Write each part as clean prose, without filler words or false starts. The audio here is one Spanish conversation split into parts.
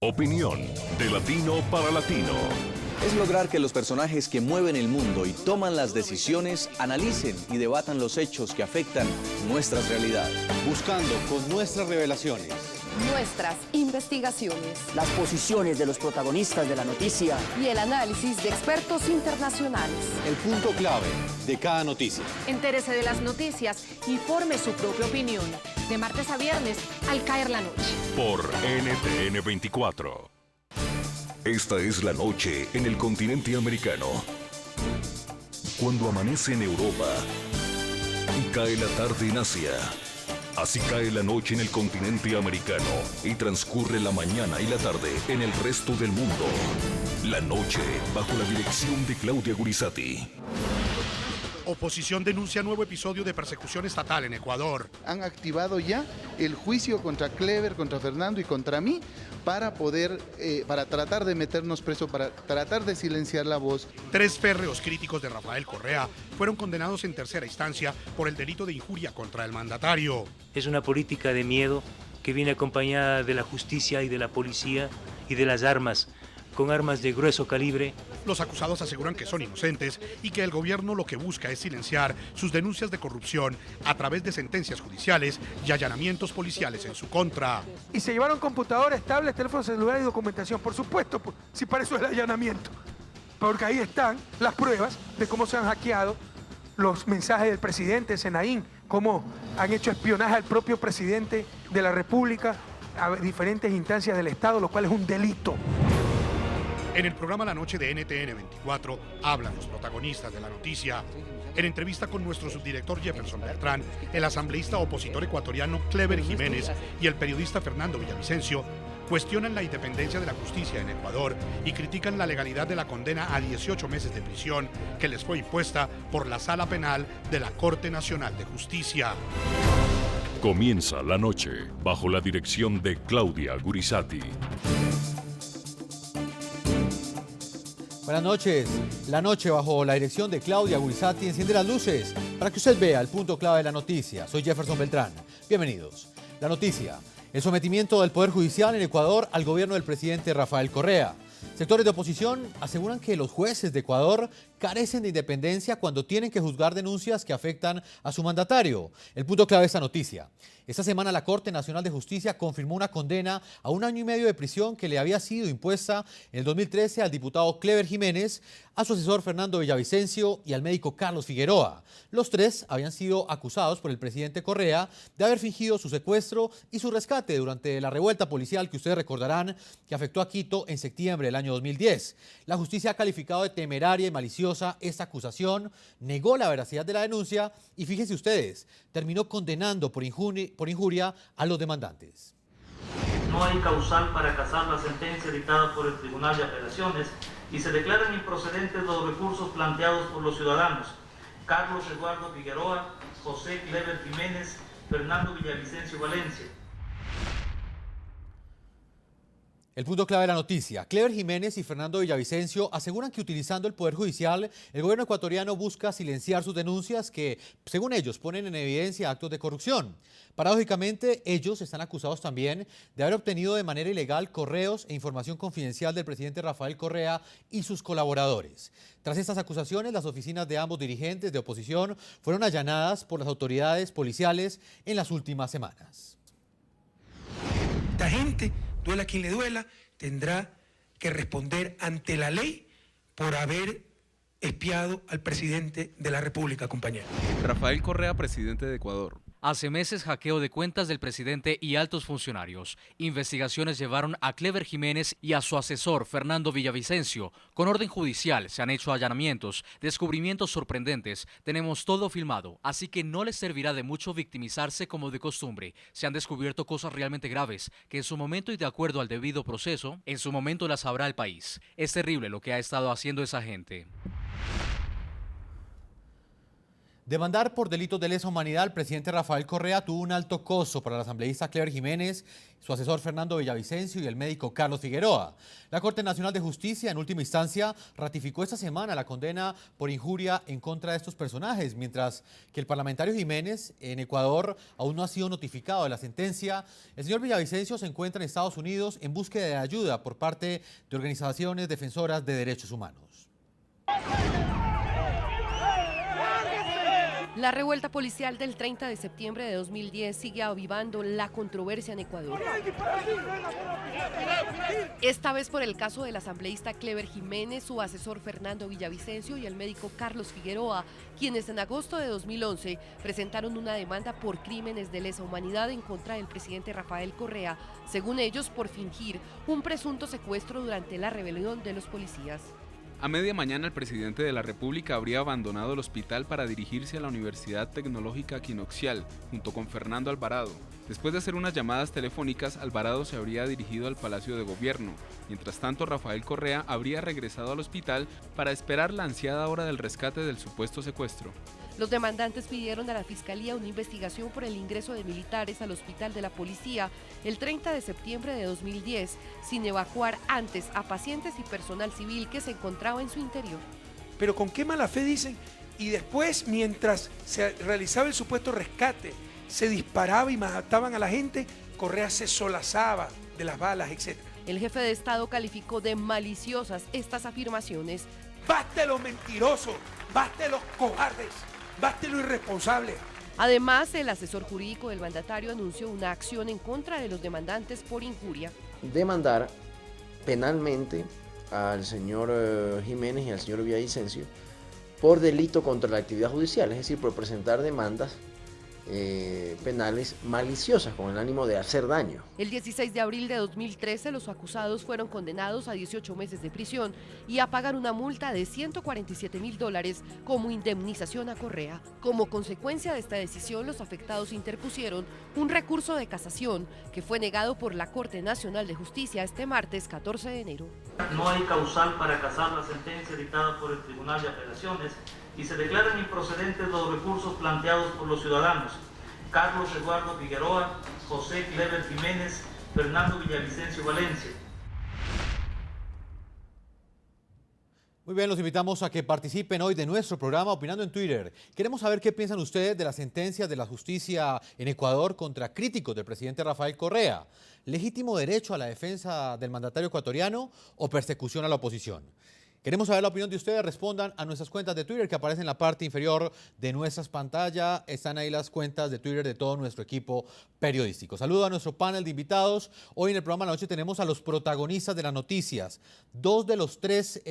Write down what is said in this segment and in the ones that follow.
Opinión de latino para latino. Es lograr que los personajes que mueven el mundo y toman las decisiones analicen y debatan los hechos que afectan nuestras realidades. Buscando con nuestras revelaciones, nuestras investigaciones, las posiciones de los protagonistas de la noticia y el análisis de expertos internacionales. el punto clave de cada noticia. Entérese de las noticias y forme su propia opinión. De martes a viernes, al caer la noche. Por NTN 24. Esta es la noche en el continente americano. Cuando amanece en Europa y cae la tarde en Asia. Así cae la noche en el continente americano y transcurre la mañana y la tarde en el resto del mundo. La noche bajo la dirección de Claudia Gurizati. Oposición denuncia nuevo episodio de persecución estatal en Ecuador. Han activado ya el juicio contra Clever, contra Fernando y contra mí para tratar de meternos preso, para tratar de silenciar la voz. 3 férreos críticos de Rafael Correa fueron condenados en tercera instancia por el delito de injuria contra el mandatario. Es una política de miedo que viene acompañada de la justicia y de la policía y de las armas, con armas de grueso calibre. Los acusados aseguran que son inocentes y que el gobierno lo que busca es silenciar sus denuncias de corrupción a través de sentencias judiciales y allanamientos policiales en su contra. Y se llevaron computadoras, tablets, teléfonos celulares y documentación, por supuesto, si para eso es el allanamiento. Porque ahí están las pruebas de cómo se han hackeado los mensajes del presidente Senaín, cómo han hecho espionaje al propio presidente de la República a diferentes instancias del Estado, lo cual es un delito. En el programa La Noche de NTN 24 hablan los protagonistas de la noticia. En entrevista con nuestro subdirector Jefferson Beltrán, el asambleísta opositor ecuatoriano Clever Jiménez y el periodista Fernando Villavicencio cuestionan la independencia de la justicia en Ecuador y critican la legalidad de la condena a 18 meses de prisión que les fue impuesta por la Sala Penal de la Corte Nacional de Justicia. Comienza la noche bajo la dirección de Claudia Gurizati. Buenas noches. La noche bajo la dirección de Claudia Gurizati enciende las luces para que usted vea el punto clave de la noticia. Soy Jefferson Beltrán. Bienvenidos. La noticia: el sometimiento del Poder Judicial en Ecuador al gobierno del presidente Rafael Correa. Sectores de oposición aseguran que los jueces de Ecuador carecen de independencia cuando tienen que juzgar denuncias que afectan a su mandatario. El punto clave de esta noticia: esta semana la Corte Nacional de Justicia confirmó una condena a 1 año y medio de prisión que le había sido impuesta en el 2013 al diputado Clever Jiménez, a su asesor Fernando Villavicencio y al médico Carlos Figueroa. Los 3 habían sido acusados por el presidente Correa de haber fingido su secuestro y su rescate durante la revuelta policial que ustedes recordarán que afectó a Quito en septiembre del año 2010. La justicia ha calificado de temeraria y maliciosa esta acusación, negó la veracidad de la denuncia y fíjense ustedes, terminó condenando por injuria a los demandantes. No hay causal para casar la sentencia dictada por el Tribunal de Apelaciones y se declaran improcedentes los recursos planteados por los ciudadanos Carlos Eduardo Figueroa, José Clever Jiménez, Fernando Villavicencio Valencia. El punto clave de la noticia: Clever Jiménez y Fernando Villavicencio aseguran que utilizando el Poder Judicial, el gobierno ecuatoriano busca silenciar sus denuncias que, según ellos, ponen en evidencia actos de corrupción. Paradójicamente, ellos están acusados también de haber obtenido de manera ilegal correos e información confidencial del presidente Rafael Correa y sus colaboradores. Tras estas acusaciones, las oficinas de ambos dirigentes de oposición fueron allanadas por las autoridades policiales en las últimas semanas. Esta gente, duela quien le duela, tendrá que responder ante la ley por haber espiado al presidente de la República, compañero. Rafael Correa, presidente de Ecuador. Hace meses, hackeo de cuentas del presidente y altos funcionarios. Investigaciones llevaron a Clever Jiménez y a su asesor Fernando Villavicencio. Con orden judicial se han hecho allanamientos, descubrimientos sorprendentes. Tenemos todo filmado, así que no les servirá de mucho victimizarse como de costumbre. Se han descubierto cosas realmente graves, que en su momento y de acuerdo al debido proceso, en su momento las sabrá el país. Es terrible lo que ha estado haciendo esa gente. Demandar por delitos de lesa humanidad al presidente Rafael Correa tuvo un alto costo para el asambleísta Clever Jiménez, su asesor Fernando Villavicencio y el médico Carlos Figueroa. La Corte Nacional de Justicia, en última instancia, ratificó esta semana la condena por injuria en contra de estos personajes, mientras que el parlamentario Jiménez, en Ecuador, aún no ha sido notificado de la sentencia. El señor Villavicencio se encuentra en Estados Unidos en búsqueda de ayuda por parte de organizaciones defensoras de derechos humanos. La revuelta policial del 30 de septiembre de 2010 sigue avivando la controversia en Ecuador. Esta vez por el caso del asambleísta Clever Jiménez, su asesor Fernando Villavicencio y el médico Carlos Figueroa, quienes en agosto de 2011 presentaron una demanda por crímenes de lesa humanidad en contra del presidente Rafael Correa, según ellos por fingir un presunto secuestro durante la rebelión de los policías. A media mañana el presidente de la República habría abandonado el hospital para dirigirse a la Universidad Tecnológica Quinoxial, junto con Fernando Alvarado. Después de hacer unas llamadas telefónicas, Alvarado se habría dirigido al Palacio de Gobierno. Mientras tanto, Rafael Correa habría regresado al hospital para esperar la ansiada hora del rescate del supuesto secuestro. Los demandantes pidieron a la Fiscalía una investigación por el ingreso de militares al hospital de la policía el 30 de septiembre de 2010, sin evacuar antes a pacientes y personal civil que se encontraba en su interior. Pero con qué mala fe dicen, y después mientras se realizaba el supuesto rescate, se disparaba y mataban a la gente, Correa se solazaba de las balas, etc. El jefe de Estado calificó de maliciosas estas afirmaciones. ¡Baste los mentirosos! ¡Baste los cobardes! ¡Baste lo irresponsable! Además, el asesor jurídico del mandatario anunció una acción en contra de los demandantes por injuria. Demandar penalmente al señor Jiménez y al señor Villavicencio por delito contra la actividad judicial, es decir, por presentar demandas penales maliciosas con el ánimo de hacer daño. El 16 de abril de 2013 los acusados fueron condenados a 18 meses de prisión y a pagar una multa de $147.000 como indemnización a Correa. Como consecuencia de esta decisión, los afectados interpusieron un recurso de casación que fue negado por la Corte Nacional de Justicia este martes 14 de enero. No hay causal para casar la sentencia dictada por el Tribunal de Apelaciones y se declaran improcedentes los recursos planteados por los ciudadanos Carlos Eduardo Figueroa, José Clever Jiménez, Fernando Villavicencio Valencia. Muy bien, los invitamos a que participen hoy de nuestro programa Opinando en Twitter. Queremos saber qué piensan ustedes de las sentencias de la justicia en Ecuador contra críticos del presidente Rafael Correa. ¿Legítimo derecho a la defensa del mandatario ecuatoriano o persecución a la oposición? Queremos saber la opinión de ustedes. Respondan a nuestras cuentas de Twitter que aparecen en la parte inferior de nuestras pantallas. Están ahí las cuentas de Twitter de todo nuestro equipo periodístico. Saludo a nuestro panel de invitados. Hoy en el programa de la noche tenemos a los protagonistas de las noticias. 2 de los 3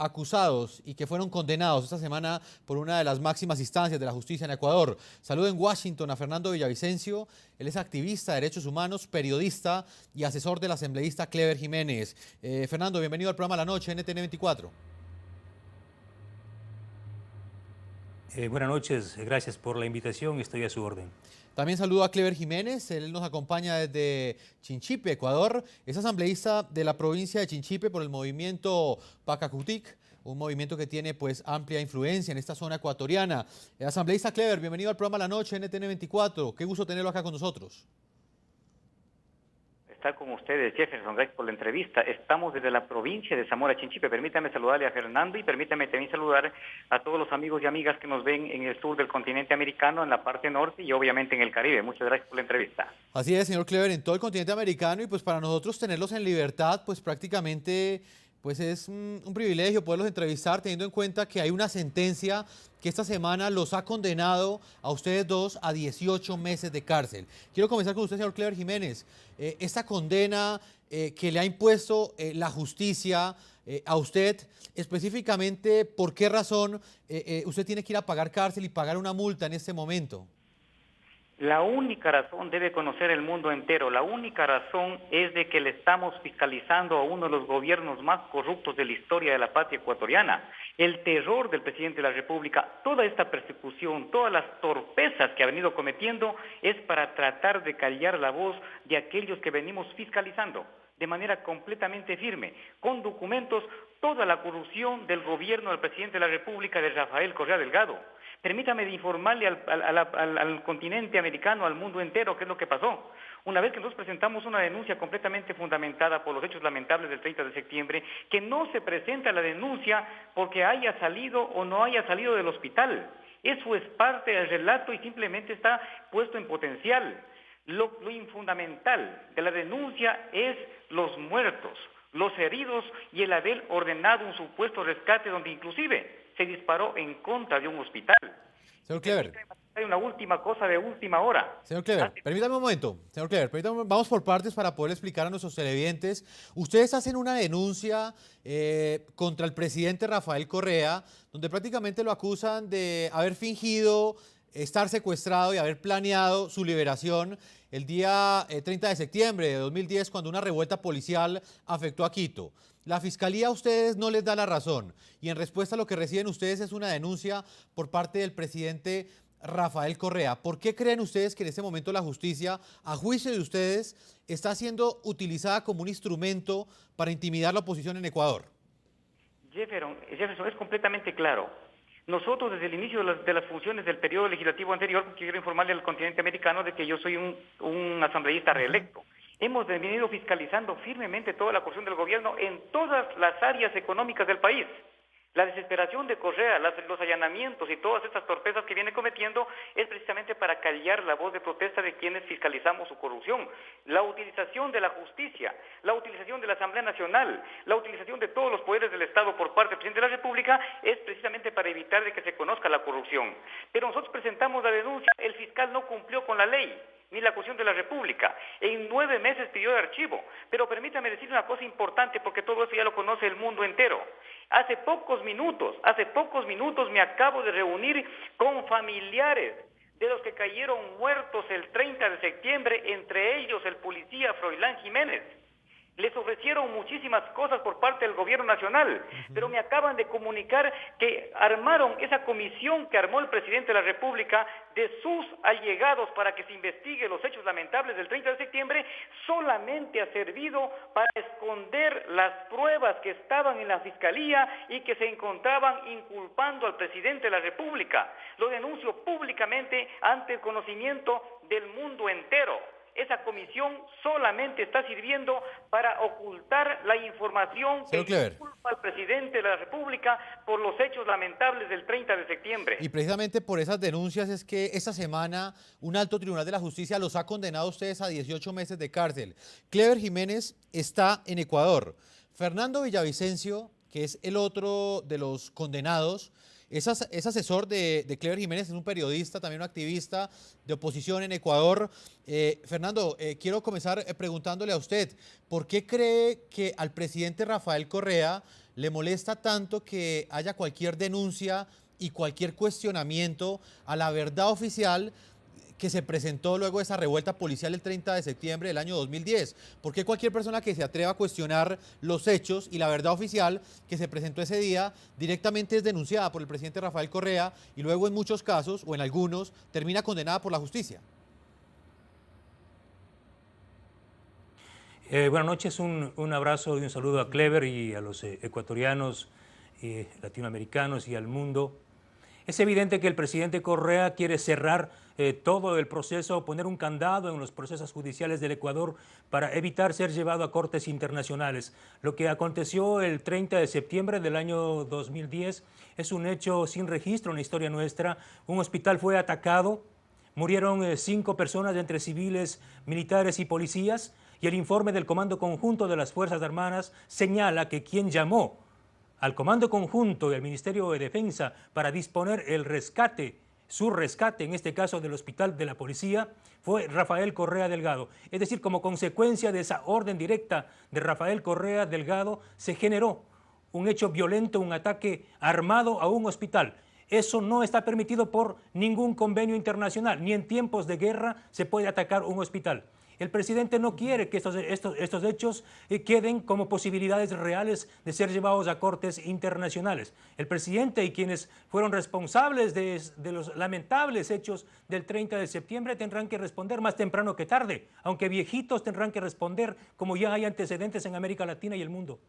acusados y que fueron condenados esta semana por una de las máximas instancias de la justicia en Ecuador. Saludo en Washington a Fernando Villavicencio. Él es activista de derechos humanos, periodista y asesor del asambleísta Clever Jiménez. Fernando, bienvenido al programa La Noche, NTN 24. Buenas noches, gracias por la invitación, estoy a su orden. También saludo a Clever Jiménez, él nos acompaña desde Chinchipe, Ecuador. Es asambleísta de la provincia de Chinchipe por el movimiento Pacacutic, un movimiento que tiene pues amplia influencia en esta zona ecuatoriana. Asambleísta Clever, bienvenido al programa La Noche, NTN 24. Qué gusto tenerlo acá con nosotros. Estar con ustedes, Jefferson, gracias por la entrevista. Estamos desde la provincia de Zamora Chinchipe. Permítame saludarle a Fernando y permítame también saludar a todos los amigos y amigas que nos ven en el sur del continente americano, en la parte norte y obviamente en el Caribe. Muchas gracias por la entrevista. Así es, señor Clever, en todo el continente americano y pues para nosotros tenerlos en libertad, pues prácticamente pues es un privilegio poderlos entrevistar teniendo en cuenta que hay una sentencia que esta semana los ha condenado a ustedes dos a 18 meses de cárcel. Quiero comenzar con usted, señor Clever Jiménez. Esta condena que le ha impuesto la justicia a usted, específicamente, ¿por qué razón usted tiene que ir a pagar cárcel y pagar una multa en este momento? La única razón debe conocer el mundo entero, la única razón es de que le estamos fiscalizando a uno de los gobiernos más corruptos de la historia de la patria ecuatoriana. El terror del presidente de la República, toda esta persecución, todas las torpezas que ha venido cometiendo es para tratar de callar la voz de aquellos que venimos fiscalizando. de manera completamente firme, con documentos, toda la corrupción del gobierno del presidente de la República, de Rafael Correa Delgado. Permítame de informarle al continente americano, al mundo entero, qué es lo que pasó. Una vez que nosotros presentamos una denuncia completamente fundamentada por los hechos lamentables del 30 de septiembre, que no se presenta la denuncia porque haya salido o no haya salido del hospital. Eso es parte del relato y simplemente está puesto en potencial. Lo infundamental de la denuncia es los muertos, los heridos y el haber ordenado un supuesto rescate donde inclusive se disparó en contra de un hospital. Señor Clever. Hay una última cosa de última hora. Señor Clever, permítame un momento. Señor Clever, vamos por partes para poder explicar a nuestros televidentes. Ustedes hacen una denuncia contra el presidente Rafael Correa, donde prácticamente lo acusan de haber fingido estar secuestrado y haber planeado su liberación el día 30 de septiembre de 2010, cuando una revuelta policial afectó a Quito. La Fiscalía a ustedes no les da la razón y en respuesta a lo que reciben ustedes es una denuncia por parte del presidente Rafael Correa. ¿Por qué creen ustedes que en este momento la justicia, a juicio de ustedes, está siendo utilizada como un instrumento para intimidar la oposición en Ecuador? Jefferson, es completamente claro. Nosotros desde el inicio de las funciones del periodo legislativo anterior, quiero informarle al continente americano de que yo soy un asambleísta reelecto. Hemos venido fiscalizando firmemente toda la corrupción del gobierno en todas las áreas económicas del país. La desesperación de Correa, los allanamientos y todas estas torpezas que viene cometiendo es precisamente para callar la voz de protesta de quienes fiscalizamos su corrupción. La utilización de la justicia, la utilización de la Asamblea Nacional, la utilización de todos los poderes del Estado por parte del presidente de la República es precisamente para evitar de que se conozca la corrupción. Pero nosotros presentamos la denuncia, el fiscal no cumplió con la ley ni la Constitución de la República. En 9 meses pidió de archivo. Pero permítame decir una cosa importante, porque todo eso ya lo conoce el mundo entero. Hace pocos minutos me acabo de reunir con familiares de los que cayeron muertos el 30 de septiembre, entre ellos el policía Froilán Jiménez. Les ofrecieron muchísimas cosas por parte del gobierno nacional, pero me acaban de comunicar que armaron esa comisión que armó el presidente de la República de sus allegados para que se investigue los hechos lamentables del 30 de septiembre, solamente ha servido para esconder las pruebas que estaban en la Fiscalía y que se encontraban inculpando al presidente de la República. Lo denuncio públicamente ante el conocimiento del mundo entero. Esa comisión solamente está sirviendo para ocultar la información que inculpa al presidente de la República por los hechos lamentables del 30 de septiembre. Y precisamente por esas denuncias es que esta semana un alto tribunal de la justicia los ha condenado a ustedes a 18 meses de cárcel. Clever Jiménez está en Ecuador. Fernando Villavicencio, que es el otro de los condenados, es asesor de Clever Jiménez, es un periodista, también un activista de oposición en Ecuador. Fernando, quiero comenzar preguntándole a usted, ¿por qué cree que al presidente Rafael Correa le molesta tanto que haya cualquier denuncia y cualquier cuestionamiento a la verdad oficial que se presentó luego de esa revuelta policial el 30 de septiembre del año 2010? ¿Por qué cualquier persona que se atreva a cuestionar los hechos y la verdad oficial que se presentó ese día directamente es denunciada por el presidente Rafael Correa y luego en muchos casos, o en algunos, termina condenada por la justicia? Buenas noches, un abrazo y un saludo a Clever y a los ecuatorianos, latinoamericanos y al mundo. Es evidente que el presidente Correa quiere cerrar todo el proceso, poner un candado en los procesos judiciales del Ecuador para evitar ser llevado a cortes internacionales. Lo que aconteció el 30 de septiembre del año 2010 es un hecho sin registro en la historia nuestra. Un hospital fue atacado, murieron 5 personas entre civiles, militares y policías, y el informe del Comando Conjunto de las Fuerzas Armadas señala que quien llamó al Comando Conjunto y al Ministerio de Defensa para disponer el rescate, su rescate, en este caso del hospital de la policía, fue Rafael Correa Delgado. Es decir, como consecuencia de esa orden directa de Rafael Correa Delgado, se generó un hecho violento, un ataque armado a un hospital. Eso no está permitido por ningún convenio internacional, ni en tiempos de guerra se puede atacar un hospital. El presidente no quiere que estos hechos queden como posibilidades reales de ser llevados a cortes internacionales. El presidente y quienes fueron responsables de los lamentables hechos del 30 de septiembre tendrán que responder más temprano que tarde, aunque viejitos tendrán que responder como ya hay antecedentes en América Latina y el mundo.